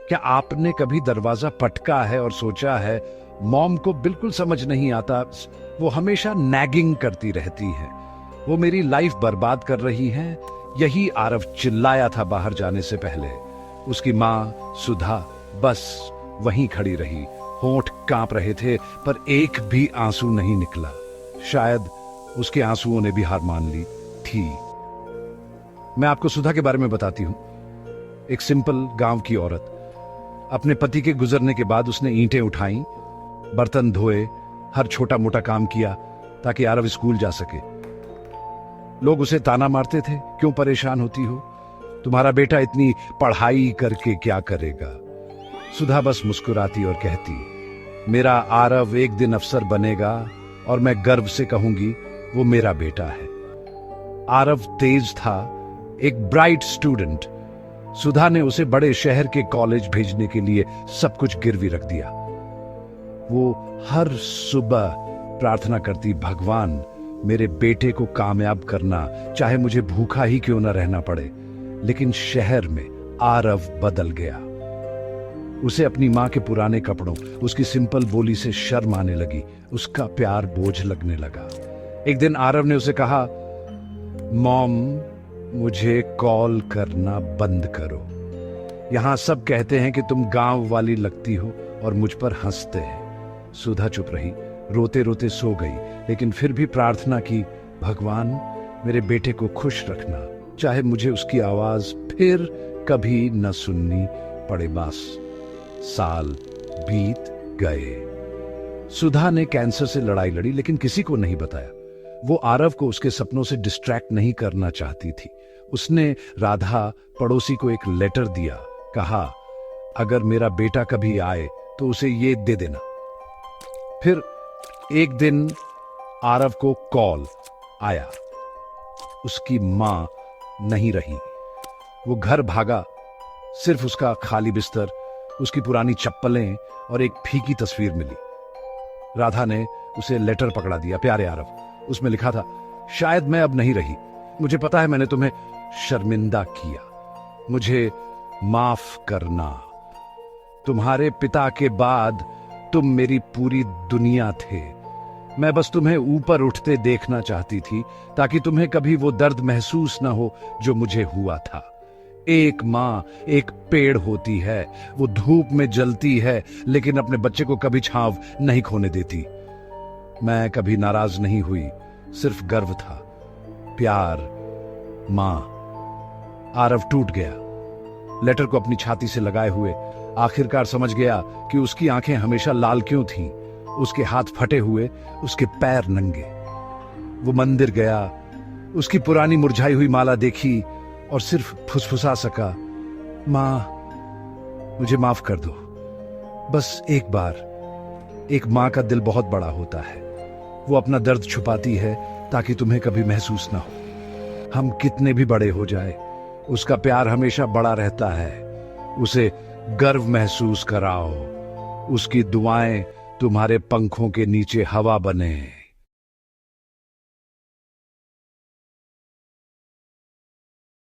क्या आपने कभी दरवाजा पटका है और सोचा है मॉम को बिल्कुल समझ नहीं आता, वो हमेशा नैगिंग करती रहती है, वो मेरी लाइफ बर्बाद कर रही हैं। यही आरव चिल्लाया था बाहर जाने से पहले। उसकी माँ सुधा बस वहीं खड़ी रही, होंठ कांप रहे थे पर एक भी आंसू नहीं निकला। शायद उसके आंसुओं ने भी हार मान ली थी। मैं आपको सुधा के बारे में बताती हूं। एक सिंपल गांव की औरत। अपने पति के गुजरने के बाद उसने ईंटें उठाई, बर्तन धोए, हर छोटा मोटा काम किया ताकि आरव स्कूल जा सके। लोग उसे ताना मारते थे, क्यों परेशान होती हो, तुम्हारा बेटा इतनी पढ़ाई करके क्या करेगा। सुधा बस मुस्कुराती और कहती, मेरा आरव एक दिन अफसर बनेगा और मैं गर्व से कहूंगी वो मेरा बेटा है। आरव तेज था, एक ब्राइट स्टूडेंट। सुधा ने उसे बड़े शहर के कॉलेज भेजने के लिए सब कुछ गिरवी रख दिया। वो हर सुबह प्रार्थना करती, भगवान मेरे बेटे को कामयाब करना, चाहे मुझे भूखा ही क्यों ना रहना पड़े। लेकिन शहर में आरव बदल गया। उसे अपनी मां के पुराने कपड़ों, उसकी सिंपल बोली से शर्म आने लगी, उसका प्यार बोझ लगने लगा। एक दिन आरव ने उसे कहा, मॉम मुझे कॉल करना बंद करो, यहां सब कहते हैं कि तुम गांव वाली लगती हो और मुझ पर हंसते हैं। सुधा चुप रही, रोते रोते सो गई, लेकिन फिर भी प्रार्थना की, भगवान मेरे बेटे को खुश रखना, चाहे मुझे उसकी आवाज फिर कभी न सुननी पड़े। बस साल बीत गए। सुधा ने कैंसर से लड़ाई लड़ी, लेकिन किसी को नहीं बताया। वो आरव को उसके सपनों से डिस्ट्रैक्ट नहीं करना चाहती थी। उसने राधा पड़ोसी को एक लेटर दिया, कहा अगर मेरा बेटा कभी आए तो उसे ये दे देना। फिर एक दिन आरव को कॉल आया, उसकी मां नहीं रही। वो घर भागा, सिर्फ उसका खाली बिस्तर, उसकी पुरानी चप्पलें और एक फीकी तस्वीर मिली। राधा ने उसे लेटर पकड़ा दिया, प्यारे आरव, उसमें लिखा था, शायद मैं अब नहीं रही, मुझे पता है मैंने तुम्हें शर्मिंदा किया, मुझे माफ करना। तुम्हारे पिता के बाद तुम मेरी पूरी दुनिया थे। मैं बस तुम्हें ऊपर उठते देखना चाहती थी ताकि तुम्हें कभी वो दर्द महसूस ना हो जो मुझे हुआ था। एक मां एक पेड़ होती है, वो धूप में जलती है लेकिन अपने बच्चे को कभी छांव नहीं खोने देती। मैं कभी नाराज नहीं हुई, सिर्फ गर्व था, प्यार, मां। आरव टूट गया, लेटर को अपनी छाती से लगाए हुए। आखिरकार समझ गया कि उसकी आंखें हमेशा लाल क्यों थीं, उसके हाथ फटे हुए, उसके पैर नंगे। वो मंदिर गया, उसकी पुरानी मुरझाई हुई माला देखी और सिर्फ फुसफुसा सका, मां मुझे माफ कर दो। बस एक बार। एक मां का दिल बहुत बड़ा होता है, वो अपना दर्द छुपाती है ताकि तुम्हें कभी महसूस ना हो। हम कितने भी बड़े हो जाए, उसका प्यार हमेशा बड़ा रहता है। उसे गर्व महसूस कराओ, उसकी दुआएं तुम्हारे पंखों के नीचे हवा बने।